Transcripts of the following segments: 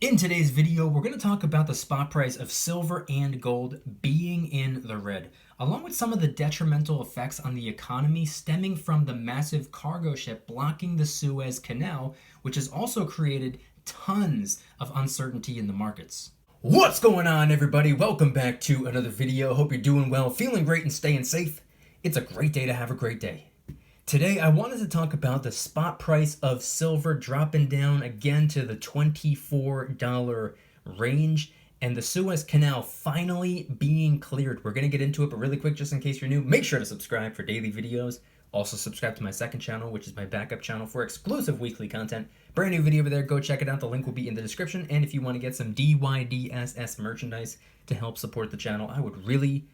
In today's video, we're going to talk about the spot price of silver and gold being in the red, along with some of the detrimental effects on the economy stemming from the massive cargo ship blocking the Suez Canal, which has also created tons of uncertainty in the markets. What's going on, everybody? Welcome back to another video. Hope you're doing well, feeling great, and staying safe. It's a great day to have a great day. Today, I wanted to talk about the spot price of silver dropping down again to the $24 range and the Suez Canal finally being cleared. We're going to get into it, but really quick, just in case you're new, make sure to subscribe for daily videos. Also, subscribe to my second channel, which is my backup channel for exclusive weekly content. Brand new video over there. Go check it out. The link will be in the description. And if you want to get some DYDSS merchandise to help support the channel, I would really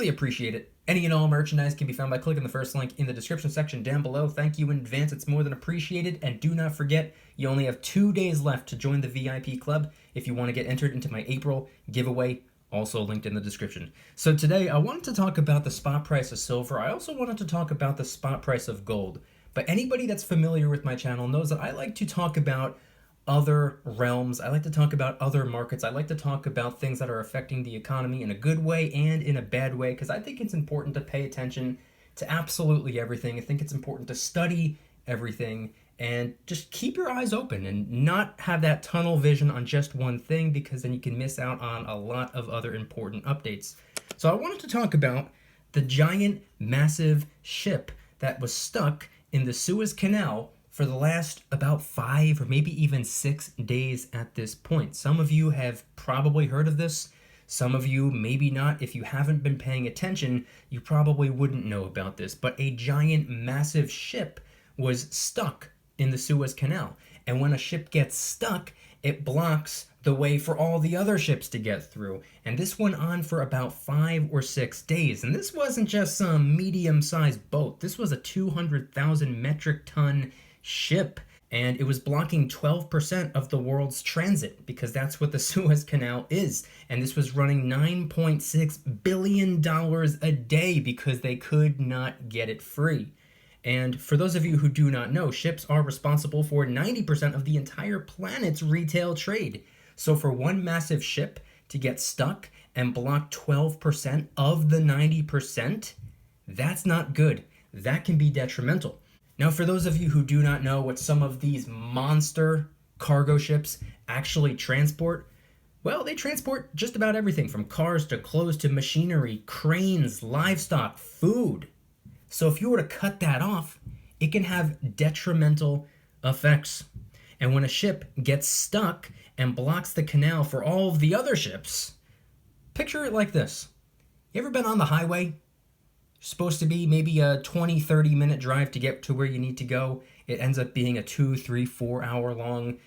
appreciate it. Any and all merchandise can be found by clicking the first link in the description section down below. Thank you in advance. It's more than appreciated. And do not forget, you only have 2 days left to join the VIP club if you want to get entered into my April giveaway, also linked in the description. So today, I wanted to talk about the spot price of silver. I also wanted to talk about the spot price of gold. But anybody that's familiar with my channel knows that I like to talk about other realms. I like to talk about other markets. I like to talk about things that are affecting the economy in a good way and in a bad way, because I think it's important to pay attention to absolutely everything. I think it's important to study everything and just keep your eyes open and not have that tunnel vision on just one thing, because then you can miss out on a lot of other important updates. So I wanted to talk about the giant, massive ship that was stuck in the Suez Canal for the last about 5 or maybe even 6 days at this point. Some of you have probably heard of this. Some of you maybe not. If you haven't been paying attention, you probably wouldn't know about this. But a giant, massive ship was stuck in the Suez Canal. And when a ship gets stuck, it blocks the way for all the other ships to get through. And this went on for about 5 or 6 days. And this wasn't just some medium-sized boat. This was a 200,000 metric ton ship, and it was blocking 12% of the world's transit, because that's what the Suez Canal is. And this was running $9.6 billion a day because they could not get it free. And for those of you who do not know, ships are responsible for 90% of the entire planet's retail trade. So for one massive ship to get stuck and block 12% of the 90%, that's not good. That can be detrimental. Now, for those of you who do not know what some of these monster cargo ships actually transport, well, they transport just about everything from cars to clothes to machinery, cranes, livestock, food. So if you were to cut that off, it can have detrimental effects. And when a ship gets stuck and blocks the canal for all of the other ships, picture it like this. You ever been on the highway? Supposed to be maybe a 20-30 minute drive to get to where you need to go. It ends up being a 2, 3, 4 hour long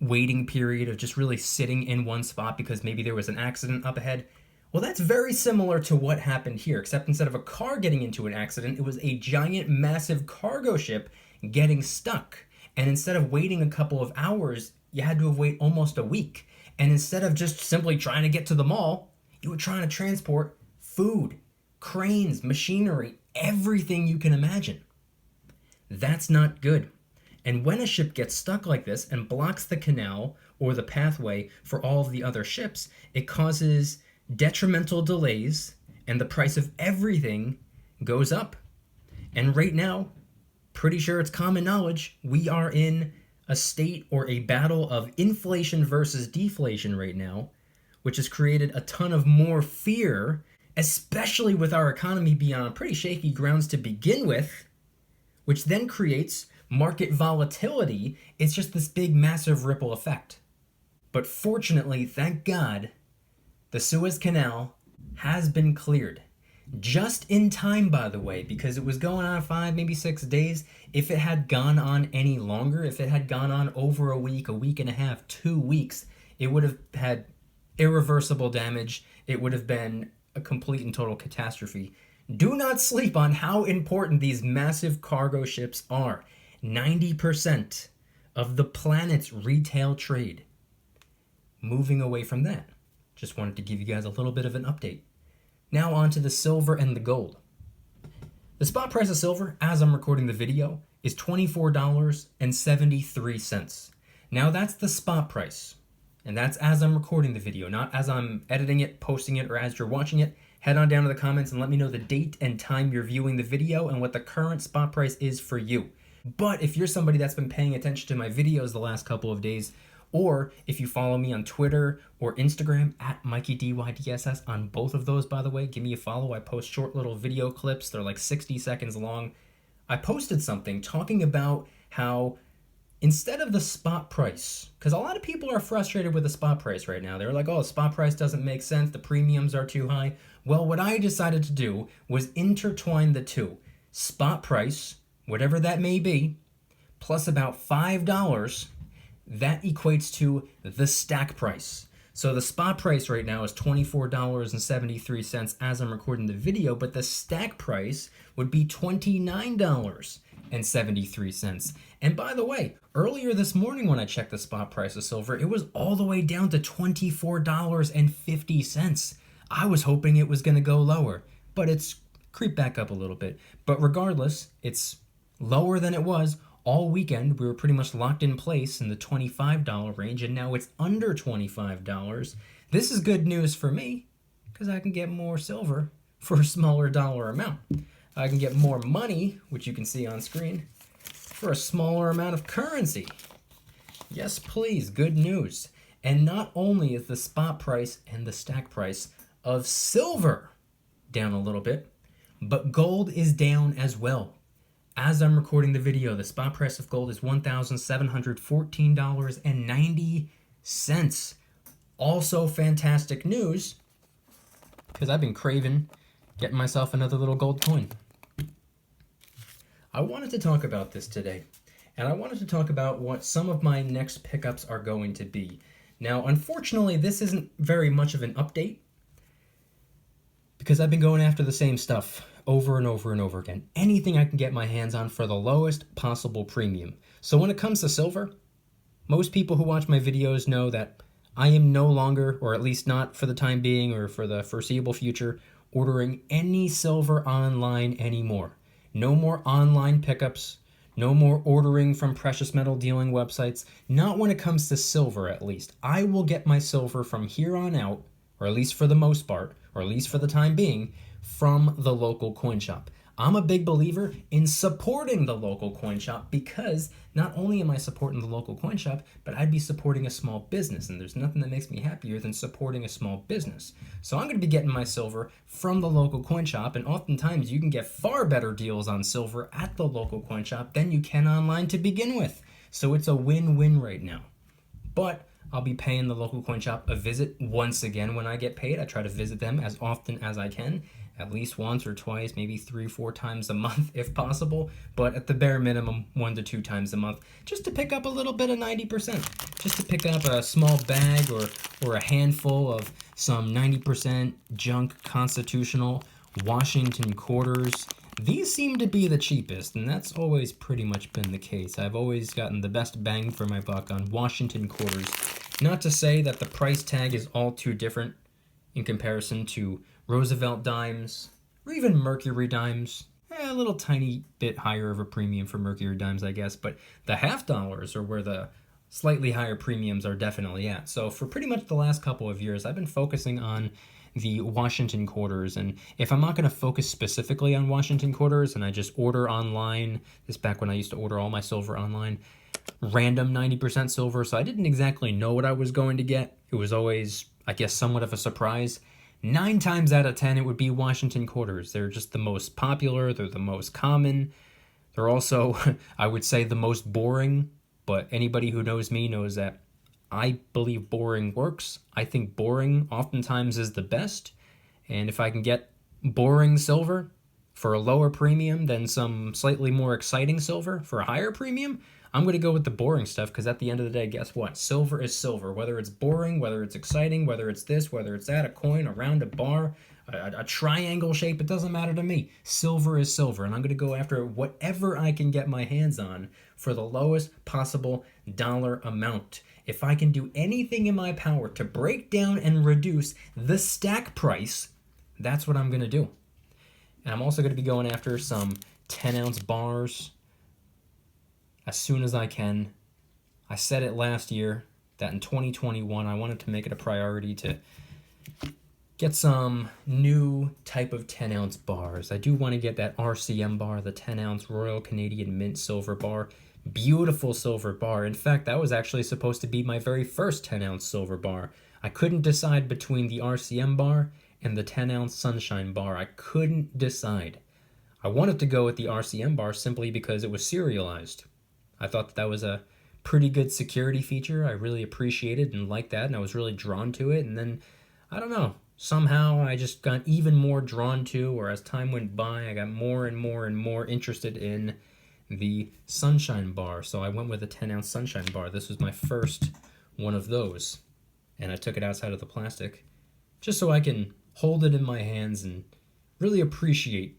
waiting period of just really sitting in one spot because maybe there was an accident up ahead. Well, that's very similar to what happened here, except instead of a car getting into an accident, it was a giant, massive cargo ship getting stuck. And instead of waiting a couple of hours, you had to wait almost a week. And instead of just simply trying to get to the mall, you were trying to transport food, cranes, machinery, everything you can imagine. That's not good. And when a ship gets stuck like this and blocks the canal or the pathway for all of the other ships, it causes detrimental delays and the price of everything goes up. And right now, pretty sure it's common knowledge, we are in a state or a battle of inflation versus deflation right now, which has created a ton of more fear, especially with our economy being on pretty shaky grounds to begin with, which then creates market volatility. It's just this big, massive ripple effect. But fortunately, thank God, the Suez Canal has been cleared. Just in time, by the way, because it was going on 5, maybe 6 days. If it had gone on any longer, if it had gone on over a week and a half, 2 weeks, it would have had irreversible damage. It would have been a complete and total catastrophe. Do not sleep on how important these massive cargo ships are. 90% of the planet's retail trade. Moving away from that, just wanted to give you guys a little bit of an update. Now on to the silver and the gold. The spot price of silver, as I'm recording the video, is $24.73. Now that's the spot price. And that's as I'm recording the video, not as I'm editing it, posting it, or as you're watching it. Head on down to the comments and let me know the date and time you're viewing the video and what the current spot price is for you. But if you're somebody that's been paying attention to my videos the last couple of days, or if you follow me on Twitter or Instagram at Mykie DYDSS, on both of those, by the way, give me a follow. I post short little video clips. They're like 60 seconds long. I posted something talking about how instead of the spot price, because a lot of people are frustrated with the spot price right now. They're like, oh, the spot price doesn't make sense. The premiums are too high. Well, what I decided to do was intertwine the two. Spot price, whatever that may be, plus about $5, that equates to the stack price. So the spot price right now is $24.73 as I'm recording the video, but the stack price would be $29.73. And by the way, earlier this morning when I checked the spot price of silver, it was all the way down to $24.50. I was hoping it was going to go lower, but it's creeped back up a little bit. But regardless, it's lower than it was all weekend. We were pretty much locked in place in the $25 range, and now it's under $25. This is good news for me because I can get more silver for a smaller dollar amount. I can get more money, which you can see on screen, for a smaller amount of currency. Yes, please, good news. And not only is the spot price and the stack price of silver down a little bit, but gold is down as well. As I'm recording the video, the spot price of gold is $1,714.90. Also fantastic news, because I've been craving getting myself another little gold coin. I wanted to talk about this today, and I wanted to talk about what some of my next pickups are going to be. Now, unfortunately, this isn't very much of an update, because I've been going after the same stuff over and over and over again. Anything I can get my hands on for the lowest possible premium. So when it comes to silver, most people who watch my videos know that I am no longer, or at least not for the time being or for the foreseeable future, ordering any silver online anymore. No more online pickups, no more ordering from precious metal dealing websites, not when it comes to silver at least. I will get my silver from here on out, or at least for the most part, or at least for the time being, from the local coin shop. I'm a big believer in supporting the local coin shop because not only am I supporting the local coin shop, but I'd be supporting a small business, and there's nothing that makes me happier than supporting a small business. So I'm going to be getting my silver from the local coin shop, and oftentimes you can get far better deals on silver at the local coin shop than you can online to begin with. So it's a win-win right now. But I'll be paying the local coin shop a visit once again when I get paid. I try to visit them as often as I can, at least once or twice, maybe 3 or 4 times a month if possible, but at the bare minimum 1 to 2 times a month, just to pick up a little bit of 90%, just to pick up a small bag or a handful of some 90% junk constitutional Washington quarters. These seem to be the cheapest, and that's always pretty much been the case. I've always gotten the best bang for my buck on Washington quarters. Not to say that the price tag is all too different in comparison to Roosevelt dimes, or even Mercury dimes. A little tiny bit higher of a premium for Mercury dimes, I guess, but the half dollars are where the slightly higher premiums are definitely at. So for pretty much the last couple of years, I've been focusing on the Washington quarters, and if I'm not going to focus specifically on Washington quarters and I just order online, this back when I used to order all my silver online, random 90% silver, so I didn't exactly know what I was going to get. It was always, I guess, somewhat of a surprise. 9 times out of 10 it would be Washington quarters. They're just the most popular, they're the most common. They're also, I would say, the most boring, but anybody who knows me knows that I believe boring works. I think boring oftentimes is the best, and if I can get boring silver for a lower premium than some slightly more exciting silver for a higher premium, I'm going to go with the boring stuff, because at the end of the day, guess what? Silver is silver. Whether it's boring, whether it's exciting, whether it's this, whether it's that, a coin, a round, a bar, a triangle shape, it doesn't matter to me. Silver is silver, and I'm going to go after whatever I can get my hands on for the lowest possible dollar amount. If I can do anything in my power to break down and reduce the stack price, that's what I'm going to do. And I'm also going to be going after some 10-ounce bars as soon as I can. I said it last year that in 2021 I wanted to make it a priority to get some new type of 10-ounce bars. I do want to get that RCM bar, the 10-ounce Royal Canadian Mint silver bar. Beautiful silver bar. In fact, that was actually supposed to be my very first 10-ounce silver bar. I couldn't decide between the RCM bar and the 10-ounce Sunshine bar. I couldn't decide. I wanted to go with the RCM bar simply because it was serialized. I thought that was a pretty good security feature. I really appreciated and liked that, and I was really drawn to it. And then, I don't know, somehow I just got even more drawn to, or as time went by, I got more and more and more interested in the Sunshine bar. So I went with a 10-ounce Sunshine bar. This was my first one of those. And I took it outside of the plastic just so I can hold it in my hands and really appreciate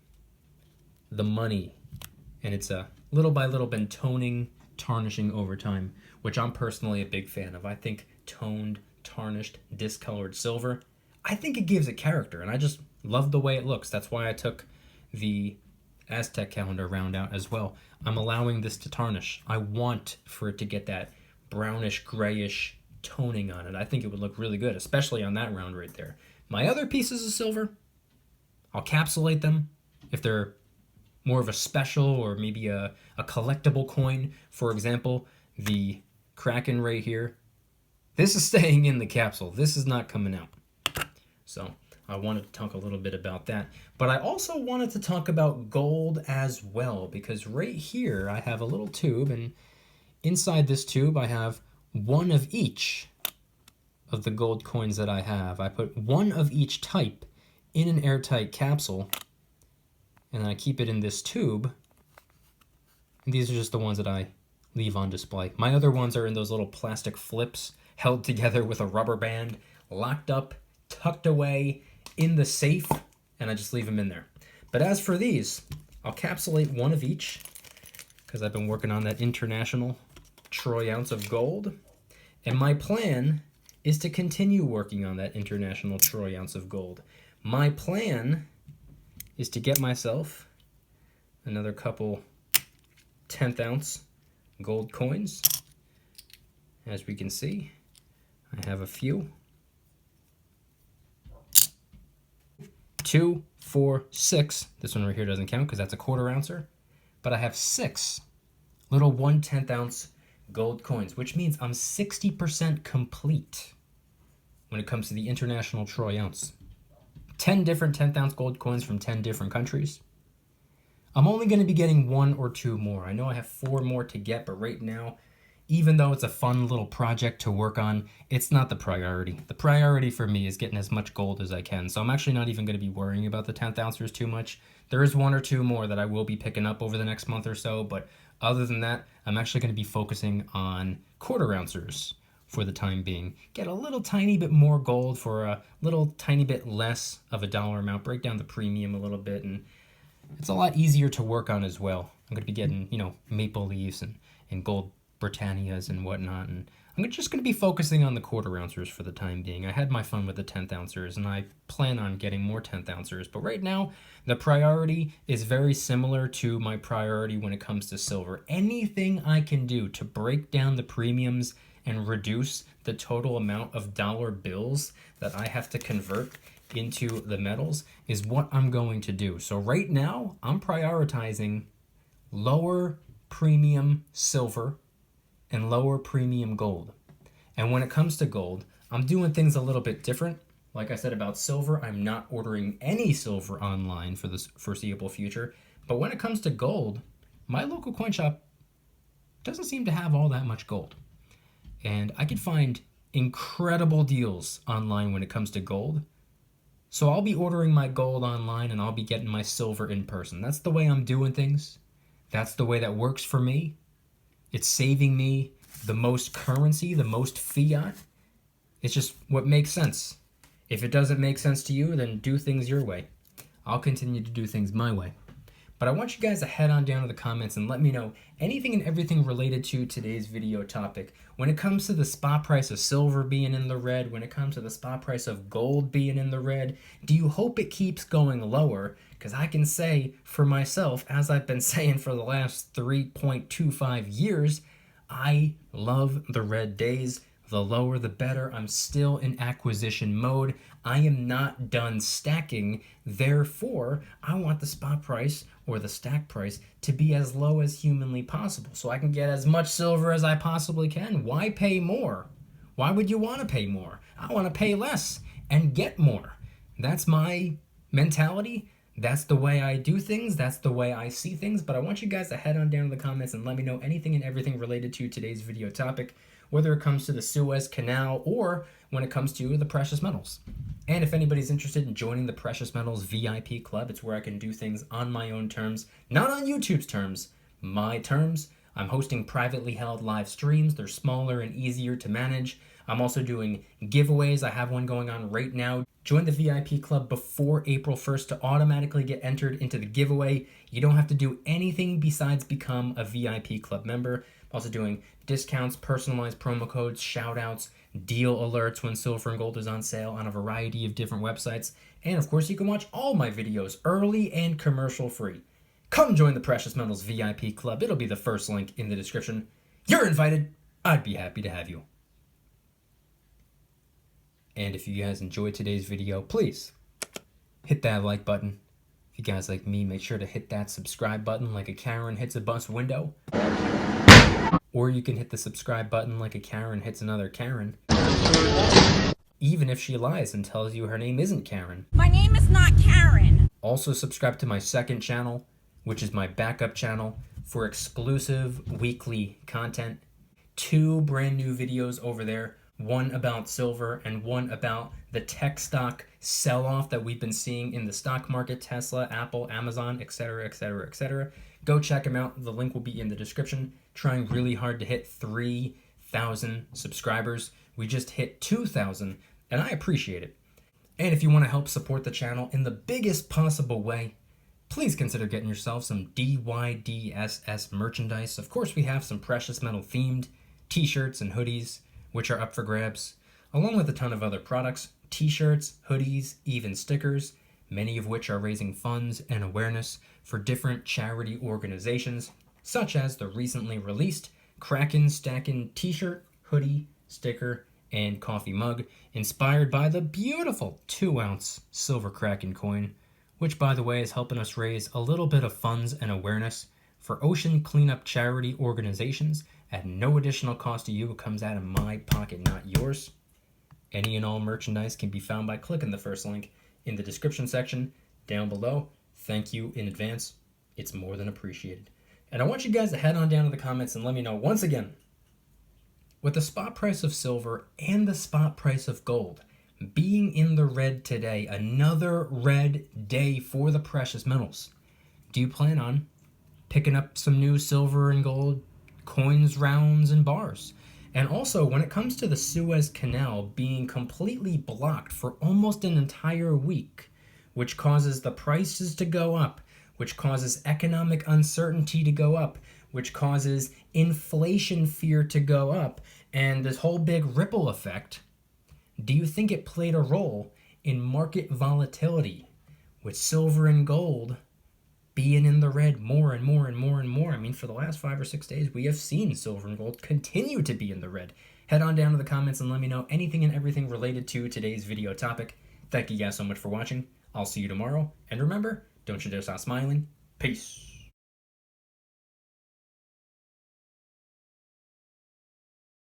the money. And it's a little by little been toning, tarnishing over time, which I'm personally a big fan of. I think toned, tarnished, discolored silver, I think it gives it character, and I just love the way it looks. That's why I took the Aztec calendar round out as well. I'm allowing this to tarnish. I want for it to get that brownish, grayish toning on it. I think it would look really good, especially on that round right there. My other pieces of silver, I'll capsulate them if they're more of a special or maybe a collectible coin. For example, the Kraken right here. This is staying in the capsule. This is not coming out. So I wanted to talk a little bit about that. But I also wanted to talk about gold as well, because right here I have a little tube, and inside this tube I have one of each of the gold coins that I have. I put one of each type in an airtight capsule, and I keep it in this tube. And these are just the ones that I leave on display. My other ones are in those little plastic flips held together with a rubber band, locked up, tucked away in the safe, and I just leave them in there. But as for these, I'll capsulate one of each because I've been working on that international troy ounce of gold. And my plan is to continue working on that international troy ounce of gold. My plan is to get myself another couple 10th ounce gold coins. As we can see, I have a few. 2, 4, 6. This one right here doesn't count because that's a quarter ouncer. But I have 6 little 1/10 ounce gold coins, which means I'm 60% complete when it comes to the international troy ounce. 10 different 10th ounce gold coins from 10 different countries. I'm only going to be getting 1 or 2 more. I know I have 4 more to get, but right now, even though it's a fun little project to work on, it's not the priority. The priority for me is getting as much gold as I can, so I'm actually not even going to be worrying about the 10th ouncers too much. There is 1 or 2 more that I will be picking up over the next month or so, but other than that, I'm actually going to be focusing on quarter ouncers for the time being. Get a little tiny bit more gold for a little tiny bit less of a dollar amount, break down the premium a little bit, and it's a lot easier to work on as well. I'm going to be getting, maple leaves and gold Britannias and whatnot, and I'm just going to be focusing on the quarter ouncers for the time being. I had my fun with the 10th ouncers, and I plan on getting more 10th ouncers, but right now, the priority is very similar to my priority when it comes to silver. Anything I can do to break down the premiums and reduce the total amount of dollar bills that I have to convert into the metals is what I'm going to do. So right now, I'm prioritizing lower premium silver and lower premium gold. And when it comes to gold, I'm doing things a little bit different. Like I said about silver, I'm not ordering any silver online for the foreseeable future. But when it comes to gold, my local coin shop doesn't seem to have all that much gold. And I could find incredible deals online when it comes to gold. So I'll be ordering my gold online and I'll be getting my silver in person. That's the way I'm doing things. That's the way that works for me. It's saving me the most currency, the most fiat. It's just what makes sense. If it doesn't make sense to you, then do things your way. I'll continue to do things my way. But I want you guys to head on down to the comments and let me know anything and everything related to today's video topic. When it comes to the spot price of silver being in the red, when it comes to the spot price of gold being in the red, do you hope it keeps going lower? Because I can say for myself, as I've been saying for the last 3.25 years, I love the red days. The lower the better. I'm still in acquisition mode. I am not done stacking. Therefore, I want the spot price or the stack price to be as low as humanly possible so I can get as much silver as I possibly can. Why pay more? Why would you want to pay more? I want to pay less and get more. That's my mentality. That's the way I do things. That's the way I see things. But I want you guys to head on down to the comments and let me know anything and everything related to today's video topic, whether it comes to the Suez Canal or when it comes to the precious metals. And if anybody's interested in joining the Precious Metals VIP Club, it's where I can do things on my own terms, not on YouTube's terms, my terms. I'm hosting privately held live streams. They're smaller and easier to manage. I'm also doing giveaways. I have one going on right now. Join the VIP club before April 1st to automatically get entered into the giveaway. You don't have to do anything besides become a VIP club member. I'm also doing discounts, personalized promo codes, shout outs, deal alerts when silver and gold is on sale on a variety of different websites. And of course, you can watch all my videos early and commercial free. Come join the Precious Metals VIP club. It'll be the first link in the description. You're invited. I'd be happy to have you. And if you guys enjoyed today's video, please hit that like button. If you guys like me, make sure to hit that subscribe button like a Karen hits a bus window. Or you can hit the subscribe button like a Karen hits another Karen. Even if she lies and tells you her name isn't Karen. My name is not Karen. Also subscribe to my second channel, which is my backup channel for exclusive weekly content. 2 brand new videos over there. One about silver and one about the tech stock sell-off that we've been seeing in the stock market, Tesla, Apple, Amazon, etc., etc., etc. Go check them out. The link will be in the description. Trying really hard to hit 3,000 subscribers. We just hit 2,000, and I appreciate it. And if you want to help support the channel in the biggest possible way, please consider getting yourself some DYDSS merchandise. Of course, we have some precious metal themed t-shirts and hoodies, which are up for grabs, along with a ton of other products, t-shirts, hoodies, even stickers, many of which are raising funds and awareness for different charity organizations, such as the recently released Kraken Stackin' t-shirt, hoodie, sticker, and coffee mug, inspired by the beautiful 2-ounce silver Kraken coin, which by the way is helping us raise a little bit of funds and awareness for ocean cleanup charity organizations at no additional cost to you. It comes out of my pocket, not yours. Any and all merchandise can be found by clicking the first link in the description section down below. Thank you in advance. It's more than appreciated. And I want you guys to head on down to the comments and let me know once again, with the spot price of silver and the spot price of gold being in the red today, another red day for the precious metals, do you plan on picking up some new silver and gold coins, rounds, and bars? And also, when it comes to the Suez Canal being completely blocked for almost an entire week, which causes the prices to go up, which causes economic uncertainty to go up, which causes inflation fear to go up, and this whole big ripple effect, do you think it played a role in market volatility with silver and gold being in the red more and more and more and more? I mean, for the last 5 or 6 days, we have seen silver and gold continue to be in the red. Head on down to the comments and let me know anything and everything related to today's video topic. Thank you guys so much for watching. I'll see you tomorrow. And remember, don't you dare stop smiling. Peace.